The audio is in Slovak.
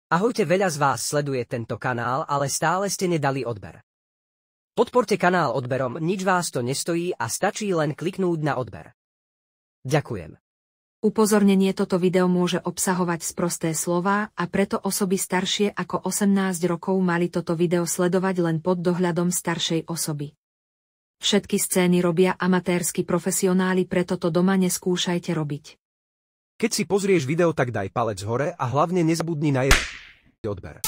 Ahojte, veľa z vás sleduje tento kanál, ale stále ste nedali odber. Podporte kanál odberom, nič vás to nestojí a stačí len kliknúť na odber. Ďakujem. Upozornenie: toto video môže obsahovať sprosté slová a preto osoby staršie ako 18 rokov mali toto video sledovať len pod dohľadom staršej osoby. Všetky scény robia amatérsky profesionáli, preto to doma neskúšajte robiť. Keď si pozrieš video, tak daj palec hore a hlavne nezabudni na odber.